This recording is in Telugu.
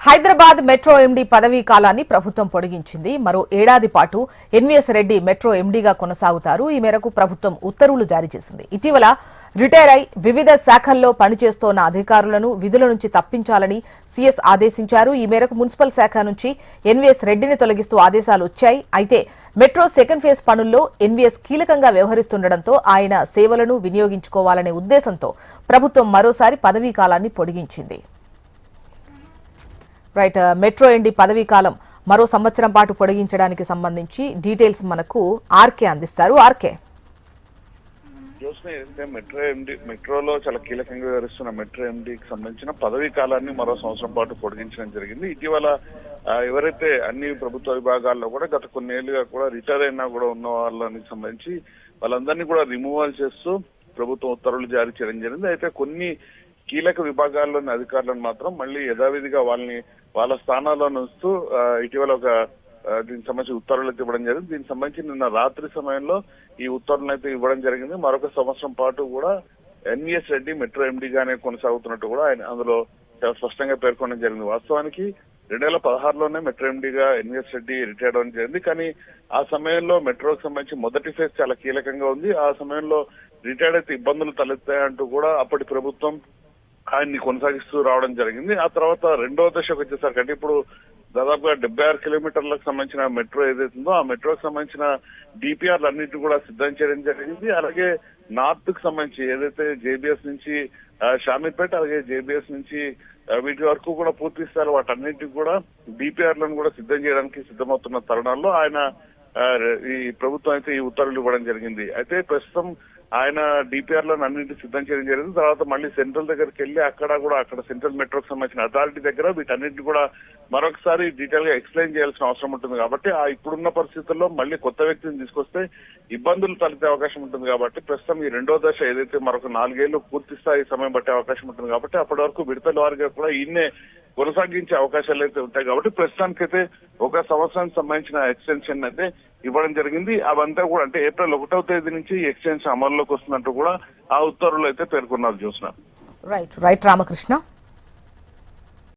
హైదరాబాద్ మెట్రో ఎండీ పదవీ కాలాన్ని ప్రభుత్వం పొడిగించింది. మరో ఏడాది పాటు ఎన్వీఎస్ రెడ్డి మెట్రో ఎండీగా కొనసాగుతారు. ఈ మేరకు ప్రభుత్వం ఉత్తర్వులు జారీ చేసింది. ఇటీవల రిటైర్ అయి వివిధ శాఖల్లో పనిచేస్తోన్న అధికారులను విధుల నుంచి తప్పించాలని సీఎస్ ఆదేశించారు. ఈ మేరకు మున్సిపల్ శాఖ నుంచి ఎన్వీఎస్ రెడ్డిని తొలగిస్తూ ఆదేశాలు వచ్చాయి. అయితే మెట్రో సెకండ్ ఫేజ్ పనుల్లో ఎన్వీఎస్ కీలకంగా వ్యవహరిస్తుండటంతో ఆయన సేవలను వినియోగించుకోవాలనే ఉద్దేశంతో ప్రభుత్వం మరోసారి పదవీ కాలాన్ని పొడిగించింది. రైట్, మెట్రో ఎండీ పదవీ కాలం మరో సంవత్సరం పాటు పొడిగించడానికి సంబంధించి డీటెయిల్స్ మనకు ఆర్కే అందిస్తారు. ఆర్కే, మెట్రోలో చాలా కీలకంగా వ్యవహరిస్తున్న మెట్రో ఎండీకి సంబంధించిన పదవీ కాలాన్ని మరో సంవత్సరం పాటు పొడిగించడం జరిగింది. ఇటీవల ఎవరైతే అన్ని ప్రభుత్వ విభాగాల్లో కూడా గత కొన్నేళ్లుగా కూడా రిటైర్ అయినా కూడా ఉన్న వాళ్ళకి సంబంధించి వాళ్ళందరినీ కూడా రిమూవల్ చేస్తూ ప్రభుత్వం ఉత్తర్వులు జారీ చేయడం జరిగింది. అయితే కొన్ని కీలక విభాగాల్లోని అధికారులను మాత్రం మళ్ళీ యథావిధిగా వాళ్ళ స్థానాల్లో ఉంచుతూ ఇటీవల దీనికి సంబంధించి ఉత్తర్వులు అయితే ఇవ్వడం జరిగింది. దీనికి సంబంధించి నిన్న రాత్రి సమయంలో ఈ ఉత్తర్వులను అయితే ఇవ్వడం జరిగింది. మరొక సంవత్సరం పాటు కూడా ఎన్వీఎస్ రెడ్డి మెట్రో ఎండీగానే కొనసాగుతున్నట్టు కూడా ఆయన అందులో చాలా స్పష్టంగా పేర్కొనడం జరిగింది. వాస్తవానికి 2016లోనే మెట్రో ఎండీగా ఎన్వీఎస్ రెడ్డి రిటైర్డ్ అవ్వడం జరిగింది. కానీ ఆ సమయంలో మెట్రోకి సంబంధించి మొదటి ఫేజ్ చాలా కీలకంగా ఉంది. ఆ సమయంలో రిటైర్డ్ అయితే ఇబ్బందులు తలెత్తాయంటూ కూడా అప్పటి ప్రభుత్వం ఆయన్ని కొనసాగిస్తూ రావడం జరిగింది. ఆ తర్వాత రెండవ దశకు వచ్చేసరికి అంటే ఇప్పుడు దాదాపుగా 76 కిలోమీటర్లకు సంబంధించిన మెట్రో ఏదైతుందో ఆ మెట్రోకి సంబంధించిన డిపిఆర్లు అన్నింటినీ కూడా సిద్ధం చేయడం జరిగింది. అలాగే నార్త్ కు సంబంధించి ఏదైతే జేబీఎస్ నుంచి షామీర్పేట అలాగే జేబీఎస్ నుంచి వీటి వరకు కూడా పూర్తి స్థాయిలో వాటన్నింటికి కూడా డిపిఆర్లను కూడా సిద్ధం చేయడానికి సిద్ధమవుతున్న తరుణాల్లో ఆయన ఈ ప్రభుత్వం అయితే ఈ ఉత్తర్వులు ఇవ్వడం జరిగింది. అయితే ప్రస్తుతం ఆయన డిపిఆర్లను అన్నింటినీ సిద్ధం చేయడం జరిగింది. తర్వాత మళ్ళీ సెంట్రల్ దగ్గరికి వెళ్ళి అక్కడ సెంట్రల్ మెట్రోకి సంబంధించిన అథారిటీ దగ్గర వీటన్నింటినీ కూడా మరొకసారి డీటెయిల్ గా ఎక్స్ప్లెయిన్ చేయాల్సిన అవసరం ఉంటుంది. కాబట్టి ఆ ఇప్పుడున్న పరిస్థితుల్లో మళ్ళీ కొత్త వ్యక్తిని తీసుకొస్తే ఇబ్బందులు తలెత్తే అవకాశం ఉంటుంది. కాబట్టి ప్రస్తుతం ఈ రెండో దశ ఏదైతే మరొక 4 ఏళ్లు పూర్తి స్థాయి సమయం పట్టే అవకాశం ఉంటుంది. కాబట్టి అప్పటి వరకు విడతల వారిగా కూడా ఈయన్నే కొనసాగించే అవకాశాలు అయితే ఉంటాయి. కాబట్టి ప్రస్తుతానికైతే 1 సంవత్సరానికి సంబంధించిన ఎక్స్టెన్షన్ అయితే ఇవ్వడం జరిగింది. అవంతా కూడా అంటే ఏప్రిల్ 1వ తేదీ నుంచి ఎక్స్టెన్షన్ అమల్లోకి వస్తున్నట్టు కూడా ఆ ఉత్తర్వులు అయితే పేర్కొన్నారు. చూసిన రైట్ రామకృష్ణ.